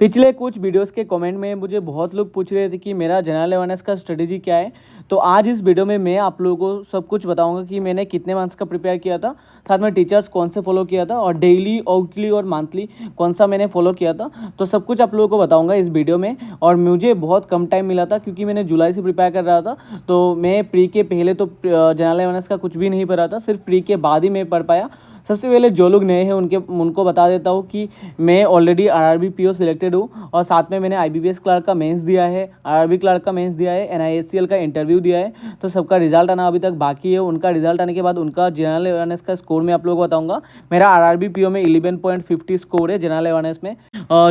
पिछले कुछ वीडियोस के कमेंट में मुझे बहुत लोग पूछ रहे थे कि मेरा जनरल अवेयरनेस का स्ट्रेटेजी क्या है। तो आज इस वीडियो में मैं आप लोगों को सब कुछ बताऊंगा कि मैंने कितने मंथ्स का प्रिपेयर किया था, साथ में टीचर्स कौन से फॉलो किया था और डेली और वीकली और मंथली कौन सा मैंने फॉलो किया था। तो सब कुछ आप लोगों को बताऊँगा इस वीडियो में। और मुझे बहुत कम टाइम मिला था क्योंकि मैंने जुलाई से प्रिपेयर कर रहा था, तो मैं प्री के पहले तो जनरल अवेयरनेस का कुछ भी नहीं पढ़ा था, सिर्फ प्री के बाद ही मैं पढ़ पाया। सबसे पहले जो लोग नए हैं उनको बता देता हूँ कि मैं ऑलरेडी आरआरबी पीओ सिलेक्टेड हूँ और साथ में मैंने आईबीपीएस क्लर्क का मेंस दिया है, आरआरबी क्लर्क का मेंस दिया है, एनआईएससीएल का इंटरव्यू दिया है। तो सबका रिजल्ट आना अभी तक बाकी है। उनका रिजल्ट आने के बाद उनका जनरल अवेयरनेस का स्कोर मैं आप लोगों को बताऊँगा। मेरा आरआरबी पीओ में 11.50 स्कोर है जनरल अवेयरनेस में।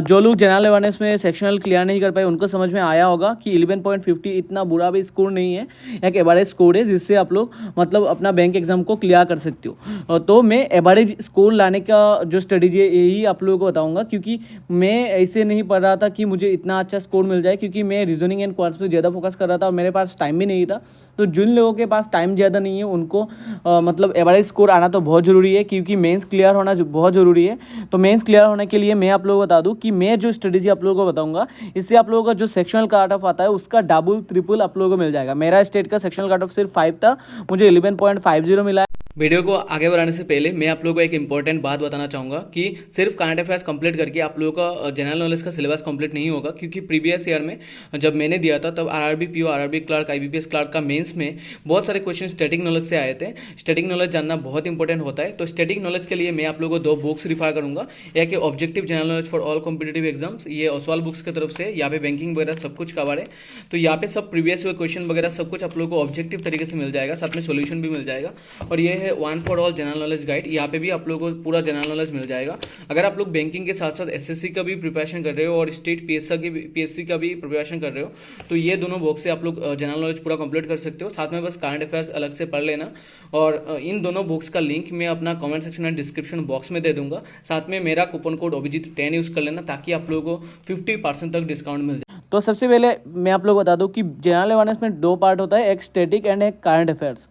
जो लोग जनरल अवेयरनेस में सेक्शनल क्लियर नहीं कर पाए उनको समझ में आया होगा कि 11.50 इतना बुरा भी स्कोर नहीं है, एक एवरेज स्कोर है जिससे आप लोग मतलब अपना बैंक एग्जाम को क्लियर कर सकते हो। तो मैं एवरेज स्कोर लाने का जो स्ट्रेटेजी है यही आप लोगों को बताऊंगा, क्योंकि मैं ऐसे नहीं पढ़ रहा था कि मुझे इतना अच्छा स्कोर मिल जाए, क्योंकि मैं रीजनिंग एंड क्वांट्स पे ज़्यादा फोकस कर रहा था और मेरे पास टाइम भी नहीं था। तो जिन लोगों के पास टाइम ज़्यादा नहीं है उनको मतलब एवरेज स्कोर आना तो बहुत ज़रूरी है, क्योंकि मेंस क्लियर होना बहुत ज़रूरी है। तो मेंस क्लियर होने के लिए मैं आप लोगों को बता दूं कि मैं जो स्ट्रेटेजी आप लोगों को बताऊंगा इससे आप लोगों का जो सेक्शनल कट ऑफ आता है उसका डबल ट्रिपल आप लोगों को मिल जाएगा। मेरा स्टेट का सेक्शनल कट ऑफ सिर्फ 5 था, मुझे 11.50 मिला है। वीडियो को आगे बढ़ाने से पहले मैं आप लोगों को एक इंपॉर्टेंट बात बताना चाहूँगा कि सिर्फ करंट अफेयर्स कंप्लीट करके आप लोगों का जनरल नॉलेज का सिलेबस कंप्लीट नहीं होगा, क्योंकि प्रीवियस ईयर में जब मैंने दिया था तब RRB PO, RRB clerk, IBPS clerk का मेंस में बहुत सारे क्वेश्चन स्टैटिक नॉलेज से आए थे। स्टैटिक नॉलेज जानना बहुत इंपॉर्टेंट होता है। तो स्टैटिक नॉलेज के लिए मैं आप लोगों को 2 बुक्स रिफर करूँगा। एक है objective general knowledge for all competitive exams, ये ओसवाल बुक्स की तरफ से, यहाँ पे बैंकिंग वगैरह सब कुछ कवर है। तो यहाँ पे सब प्रीवियस क्वेश्चन वगैरह सब कुछ आप लोगों को ऑब्जेक्टिव तरीके से मिल जाएगा, साथ में सोल्यूशन भी मिल जाएगा। और ये है one for all general knowledge guide, यहाँ पे भी आप लोगों को पूरा जनरल नॉलेज मिल जाएगा। अगर आप लोग बैंकिंग के साथ साथ एसएससी का भी प्रिपरेशन कर रहे हो और स्टेट पीएससी का भी प्रिपरेशन कर रहे हो, तो ये दोनों बुक्स से आप लोग जनरल नॉलेज पूरा कंप्लीट कर सकते हो। साथ में बस करंट अफेयर्स अलग से पढ़ लेना। और इन दोनों बुक्स का लिंक मैं अपना comment section and description box में दे दूंगा। साथ में मेरा कूपन कोड अभिजीत10 यूज कर लेना, ताकि आप लोगों को 50% तक डिस्काउंट मिल जाए। तो सबसे पहले मैं आप लोग बता दूं कि जनरल अवेयरनेस में 2 पार्ट होता है, एक स्टैटिक एंड एक करंट अफेयर्स।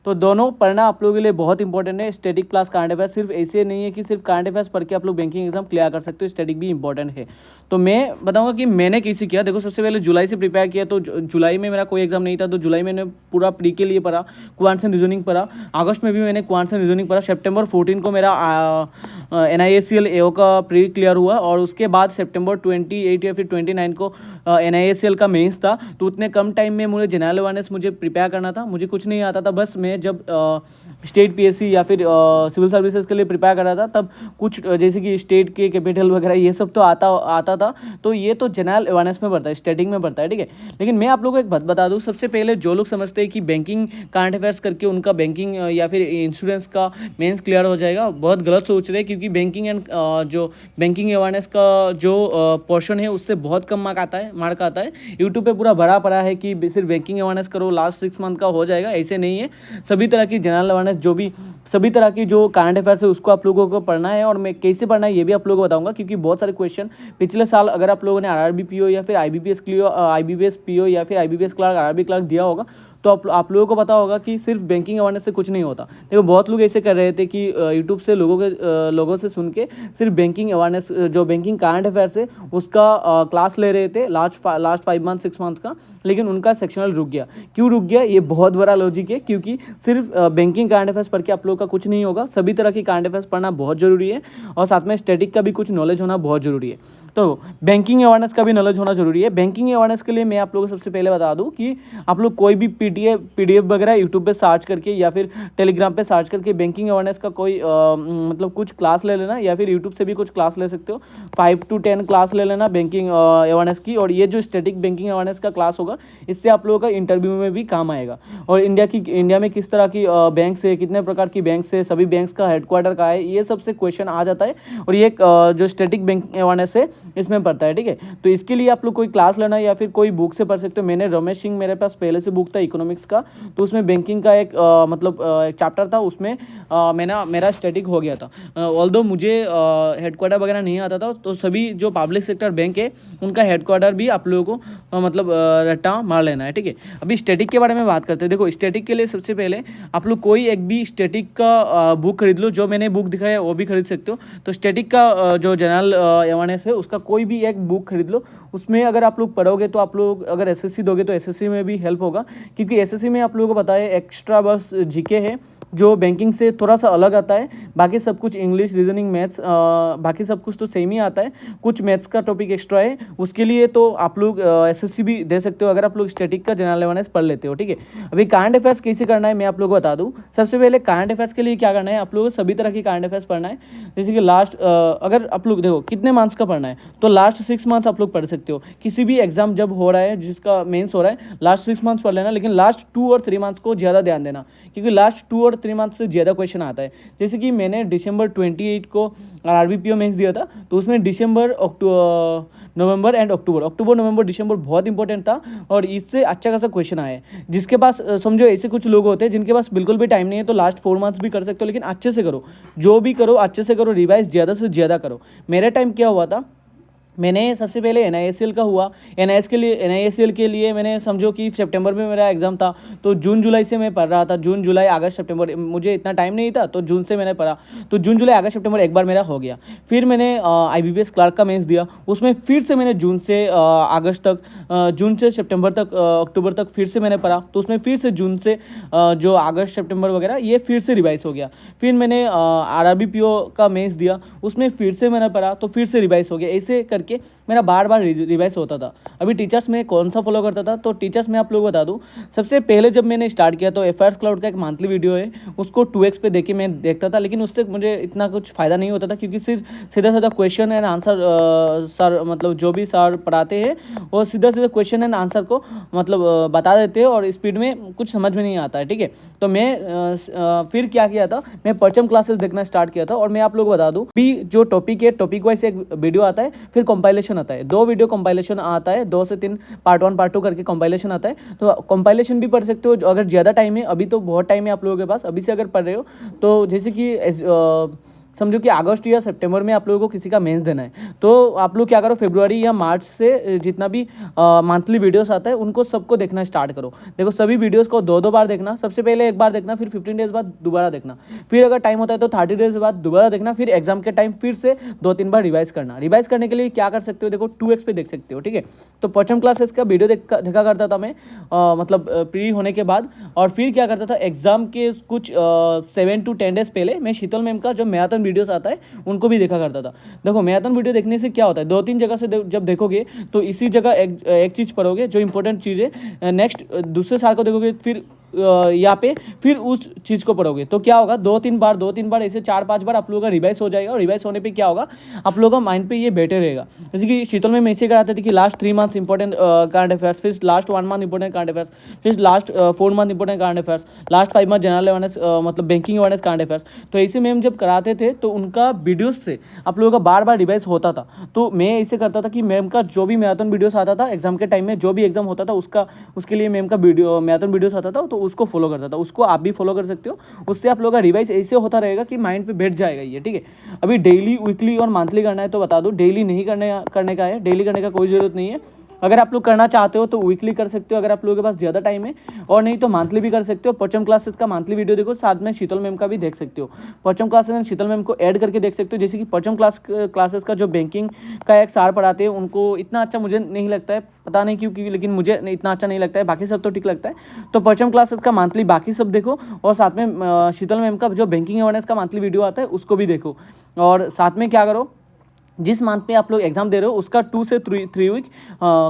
तो दोनों पढ़ना आप लोगों के लिए बहुत इंपॉर्टेंट है। स्टैटिक प्लस करंट अफेयर्स सिर्फ ऐसे नहीं है कि सिर्फ करंट अफेयर्स पढ़ के आप लोग बैंकिंग एग्जाम क्लियर कर सकते हो, स्टैटिक भी इंपॉर्टेंट है। तो मैं बताऊंगा कि मैंने कैसे किया। देखो, सबसे पहले जुलाई से प्रिपेयर किया, तो जुलाई में मेरा कोई एग्जाम नहीं था, तो जुलाई में मैंने पूरा प्री के लिए पढ़ा, क्वांट्स एंड रीजनिंग पढ़ा। अगस्त में भी मैंने क्वांट्स एंड रीजनिंग पढ़ा। सितंबर 14 को मेरा एनआईएससीएल एओ का प्री क्लियर हुआ और उसके बाद सितंबर 28 या फिर 29 को एनआईएससीएल का मेंस था। तो उतने कम टाइम में मुझे जनरल अवेयरनेस मुझे प्रिपेयर करना था, मुझे कुछ नहीं आता था। बस मैं जब स्टेट पीएससी या फिर सिविल सर्विसेज के लिए प्रिपेयर कर रहा था, तब कुछ जैसे कि स्टेट के कैपिटल वगैरह ये सब तो आता था। तो ये तो जनरल अवेयरनेस में पड़ता है, स्टैटिक में पड़ता है, ठीक है। लेकिन मैं आप लोगों को एक बात बता दूं, सबसे पहले जो लोग समझते हैं कि बैंकिंग करंट अफेयर्स करके उनका बैंकिंग या फिर इंश्योरेंस का मेंस क्लियर हो जाएगा, बहुत गलत सोच रहे हैं। क्योंकि बैंकिंग एंड जो बैंकिंग अवेयरनेस का जो पोर्शन है उससे बहुत कम मार्क आता है। यूट्यूब पे पूरा भरा पड़ा है कि सिर्फ बैंकिंग अवेयरनेस करो, लास्ट 6 मंथ का हो जाएगा। ऐसे नहीं है। सभी तरह की जनरल अवेयरनेस सभी तरह की जो करंट अफेयर्स है उसको आप लोगों को पढ़ना है। और मैं कैसे पढ़ना है ये भी आप लोगों को बताऊंगा, क्योंकि बहुत सारे क्वेश्चन पिछले साल अगर आप लोगों ने आरआरबी पीओ या फिर आईबीपीएस पीओ या फिर आईबीपीएस क्लर्क, आरआरबी क्लर्क दिया होगा, तो आप लोगों को पता होगा कि सिर्फ बैंकिंग अवेयरनेस से कुछ नहीं होता। देखो, बहुत लोग ऐसे कर रहे थे कि यूट्यूब से लोगों से सुन के सिर्फ बैंकिंग अवेयरनेस, जो बैंकिंग करंट अफेयर्स है उसका क्लास ले रहे थे लास्ट 5 मंथ 6 मंथ का, लेकिन उनका सेक्शनल रुक गया। क्यों रुक गया? ये बहुत बड़ा लॉजिक है, क्योंकि सिर्फ बैंकिंग करंट अफेयर्स पढ़ के आप लोगों का कुछ नहीं होगा। सभी तरह की करंट अफेयर्स पढ़ना बहुत जरूरी है और साथ में स्टैटिक का भी कुछ नॉलेज होना बहुत जरूरी है। तो बैंकिंग अवेयरनेस का भी नॉलेज होना जरूरी है। बैंकिंग अवेयरनेस के लिए मैं आप लोगों को सबसे पहले बता दूं कि आप लोग कोई भी पीडीएफ वगैरह यूट्यूब पे सर्च करके या फिर टेलीग्राम पे सर्च करके बैंकिंग अवेयरनेस का कोई मतलब कुछ क्लास ले लेना, या फिर यूट्यूब से भी कुछ क्लास ले सकते हो। 5 to 10 क्लास ले लेना बैंकिंग अवेयरनेस की। और ये जो स्टैटिक बैंकिंग अवेयरनेस का क्लास होगा, इससे आप लोगों का इंटरव्यू में भी काम आएगा। और इंडिया में किस तरह की बैंक्स है, कितने प्रकार की बैंक्स है, सभी बैंक्स का हेडक्वार्टर कहाँ है, ये सबसे क्वेश्चन आ जाता है। और ये जो स्टैटिक बैंकिंग अवेयरनेस है इसमें पड़ता है, ठीक है। तो इसके लिए आप लोग कोई क्लास लेना या फिर कोई बुक से पढ़ सकते हो। मैंने रमेश सिंह, मेरे पास पहले से बुक था इकोनॉमिक्स का, तो उसमें बैंकिंग का एक एक चैप्टर था, उसमें मेरा स्टैटिक हो गया था। ऑल्दो मुझे हेडक्वार्टर वगैरह नहीं आता था, तो सभी जो पब्लिक सेक्टर बैंक है उनका हेडक्वार्टर भी आप लोगों को मतलब रट्टा मार लेना है, ठीक है। अभी स्टैटिक के बारे में बात करते हैं। देखो स्टैटिक के लिए सबसे पहले आप लोग कोई एक भी स्टैटिक का बुक खरीद लो, जो मैंने बुक दिखाया है वो भी खरीद सकते हो। तो स्टैटिक का जो जनरल अवेयरनेस है उसका कोई भी एक बुक खरीद लो। उसमें अगर आप लोग पढ़ोगे तो आप लोग अगर एसएससी दोगे तो एसएससी में भी हेल्प होगा, क्योंकि एसएससी में आप लोगों को पता है एक्स्ट्रा बस जीके है जो बैंकिंग से थोड़ा सा अलग आता है। बाकी सब कुछ इंग्लिश, रीजनिंग, मैथ्स, बाकी सब कुछ तो सेम ही आता है। कुछ मैथ्स का टॉपिक एक्स्ट्रा है, उसके लिए तो आप लोग एसएससी भी दे सकते हो अगर आप लोग स्टैटिक का जनरल अवेयरनेस पढ़ लेते हो, ठीक है। अभी करंट अफेयर्स कैसे करना है मैं आप लोगों को बता दूं। सबसे पहले करंट अफेयर्स के लिए क्या करना है, आप लोगों को सभी तरह की करंट अफेयर्स पढ़ना है। जैसे कि लास्ट अगर आप लोग देखो कितने मार्क्स का पढ़ना है, तो लास्ट 6 मंथ्स आप लोग पढ़ सकते हो। किसी भी एग्जाम जब हो रहा है, जिसका मेंस हो रहा है, लास्ट 6 मंथ्स पढ़ लेना, लेकिन लास्ट 2 और 3 मंथ्स को ज़्यादा ध्यान देना, क्योंकि लास्ट 2 और 3 मंथ्स से ज़्यादा क्वेश्चन आता है। जैसे कि मैंने दिसंबर 28 को आरबीपीओ मेंस दिया था, तो उसमें दिसंबर, नवंबर एंड अक्टूबर, नवंबर, दिसंबर बहुत इंपॉर्टेंट था और इससे अच्छा खासा क्वेश्चन आया है। जिसके पास समझो ऐसे कुछ लोग होते हैं जिनके पास बिल्कुल भी टाइम नहीं है, तो लास्ट 4 मंथ्स भी कर सकते हो, लेकिन अच्छे से करो, जो भी करो अच्छे से करो, रिवाइज ज़्यादा से ज़्यादा करो। मेरा टाइम क्या हुआ था, मैंने सबसे पहले NISL का हुआ, NISL के लिए मैंने समझो कि सितंबर में मेरा एग्ज़ाम था, तो जून जुलाई से मैं पढ़ रहा था। जून जुलाई अगस्त सितंबर, मुझे इतना टाइम नहीं था, तो जून से मैंने पढ़ा, तो जून जुलाई अगस्त सितंबर एक बार मेरा हो गया। फिर मैंने IBPS क्लर्क का मेंस दिया, उसमें फिर से मैंने जून से अगस्त तक, जून से सितंबर तक, अक्टूबर तक फिर से मैंने पढ़ा, तो उसमें फिर से जून से जो अगस्त सितंबर वगैरह ये फिर से रिवाइज हो गया। फिर मैंने RRBPO का मेंस दिया, उसमें फिर से मैंने पढ़ा, तो फिर से रिवाइज हो गया। ऐसे करके मेरा बार बार रिवाइज होता था। अभी टीचर्स में कौन सा फॉलो करता था, तो टीचर्स में आप लोगों को बता दूं, सबसे पहले जब मैंने स्टार्ट किया तो अफेयर्स क्लाउड का एक मंथली वीडियो है, उसको 2x पे देख के मैं देखता था, लेकिन उससे मुझे इतना कुछ फ़ायदा नहीं होता था, क्योंकि सिर्फ सीधा सीधा क्वेश्चन एंड आंसर सर, मतलब जो भी सर पढ़ाते हैं वो सीधा सीधा क्वेश्चन एंड आंसर को मतलब बता देते हैं और स्पीड में कुछ समझ में नहीं आता है, ठीक है। तो मैं फिर क्या किया था, मैं परचम क्लासेस देखना स्टार्ट किया था। और मैं आप लोगों को बता दूं भी, जो टॉपिक है टॉपिक वाइज एक वीडियो आता है, फिर कंपाइलेशन आता है, 2 वीडियो कंपाइलेशन आता है, 2 से 3 पार्ट 1 पार्ट 2 करके कंपाइलेशन आता है। तो कंपाइलेशन भी पढ़ सकते हो अगर ज़्यादा टाइम है। अभी तो बहुत टाइम है आप लोगों के पास, अभी से अगर पढ़ रहे हो तो जैसे कि समझो कि अगस्त या सितंबर में आप लोगों को किसी का मेंस देना है, तो आप लोग क्या करो, फरवरी या मार्च से जितना भी मंथली वीडियोस आता है उनको सबको देखना स्टार्ट करो। देखो सभी वीडियोस को 2-2 बार देखना, सबसे पहले एक बार देखना, फिर 15 डेज बाद दोबारा देखना, फिर अगर टाइम होता है तो 30 डेज बाद दोबारा देखना, फिर एग्जाम के टाइम फिर से 2-3 बार रिवाइज करना। रिवाइज करने के लिए क्या कर सकते हो, देखो 2x पे देख सकते हो, ठीक है। तो परचम क्लासेस का वीडियो देखा करता था मैं, मतलब प्री होने के बाद। और फिर क्या करता था, एग्जाम के कुछ 7 to 10 डेज पहले मैं शीतल मैम का जो मैराथन वीडियोस आता है उनको भी देखा करता था। देखो मैराथन वीडियो देखने से क्या होता है, 2-3 जगह से जब देखोगे तो इसी जगह एक चीज़ पढ़ोगे जो इंपॉर्टेंट चीज़ है, नेक्स्ट दूसरे साल को देखोगे फिर यहाँ पे फिर उस चीज़ को पढ़ोगे, तो क्या होगा, 2-3 बार ऐसे 4-5 बार आप लोगों का रिवाइज हो जाएगा। और रिवाइज होने पे क्या होगा, आप लोगों का माइंड पे ये बेटर रहेगा। जैसे कि शीतल में ऐसे कराते थे कि last 3 months important current affairs, फिर last 1 month important current affairs, फिर last 4 month important current affairs, last 5 month general awareness, मतलब बैंकिंग अवेयरनेस करंट अफेयर्स। तो ऐसे मैम जब कराते थे तो उनका वीडियोज से आप लोगों का बार बार रिवाइज होता था। तो मैं ऐसे करता था कि मैम का जो भी मैराथन वीडियोस आता था एग्जाम के टाइम में, जो भी एग्जाम होता था उसके लिए मैम का वीडियो मैराथन वीडियोस आता था, तो उसको फॉलो करता था। उसको आप भी फॉलो कर सकते हो, उससे आप लोगों का रिवाइज ऐसे होता रहेगा कि माइंड पे बैठ जाएगा ये, ठीक है। अभी डेली, वीकली और मंथली करना है तो बता दो, डेली नहीं करने का है, डेली करने का कोई ज़रूरत नहीं है। अगर आप लोग करना चाहते हो तो वीकली कर सकते हो अगर आप लोगों के पास ज़्यादा टाइम है, और नहीं तो मंथली भी कर सकते हो। परचम क्लासेस का मंथली वीडियो देखो, साथ में शीतल मैम का भी देख सकते हो। परचम क्लासेस में शीतल मैम को ऐड करके देख सकते हो। जैसे कि परचम क्लासेस का जो बैंकिंग का एक सार पढ़ाते हैं, उनको इतना अच्छा मुझे नहीं लगता है, पता नहीं क्यों, लेकिन मुझे इतना अच्छा नहीं लगता है, बाकी सब तो ठीक लगता है। तो परचम क्लासेस का मंथली बाकी सब देखो, और साथ में शीतल मैम का जो बैंकिंग अवेयरनेस का मंथली वीडियो आता है उसको भी देखो। और साथ में क्या करो, जिस मंथ में आप लोग एग्जाम दे रहे हो उसका 2 से 3 वीक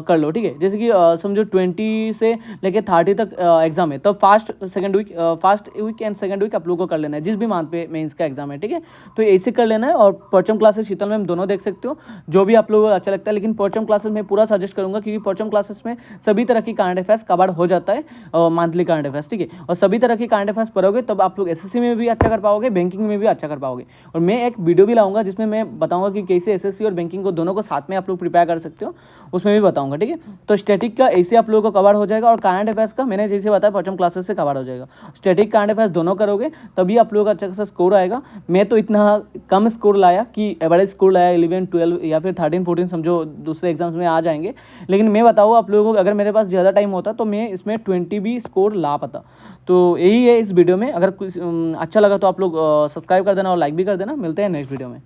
कर लो, ठीक है। जैसे कि समझो 20 से लेके 30 तक एग्जाम है, तब first week and second week आप लोगों को कर लेना है, जिस भी मंथ पे मेंस का एग्जाम है, ठीक है। तो ऐसे कर लेना है। और परचम क्लासेस शीतल मैम दोनों देख सकते हो, जो भी आप लोगों को अच्छा लगता है। लेकिन परचम क्लासेस में पूरा सजेस्ट करूंगा, क्योंकि परचम क्लासेस में सभी तरह की करंट अफेयर्स कवर हो जाता है, मंथली करंट अफेयर्स, ठीक है। और सभी तरह की करंट अफेयर्स पढ़ोगे तब आप लोग SSC में भी अच्छा कर पाओगे, बैंकिंग में भी अच्छा कर पाओगे। और मैं एक वीडियो भी लाऊंगा जिसमें मैं बताऊंगा कि कैसे कैसे एसएससी और बैंकिंग को दोनों को साथ में आप लोग प्रिपेयर कर सकते हो उसमें भी बताऊंगा, ठीक है। तो स्टैटिक का ऐसे आप लोगों को कवर हो जाएगा और करंट अफेयर्स का मैंने जैसे बताया प्रथम क्लासेस से कवर हो जाएगा। स्टैटिक करंट अफेयर्स दोनों करोगे तभी आप लोगों का अच्छा खासा स्कोर आएगा। मैं तो इतना कम स्कोर लाया कि एवरेज स्कोर लाया 11, 12 या फिर 13, 14 समझो दूसरे एग्जाम्स में आ जाएंगे। लेकिन मैं बताऊँ आप लोगों को, अगर मेरे पास ज़्यादा टाइम होता तो मैं इसमें 20 भी स्कोर ला पाता। तो यही है इस वीडियो में। अगर कुछ अच्छा लगा तो आप लोग सब्सक्राइब कर देना और लाइक भी कर देना। मिलते हैं नेक्स्ट वीडियो में।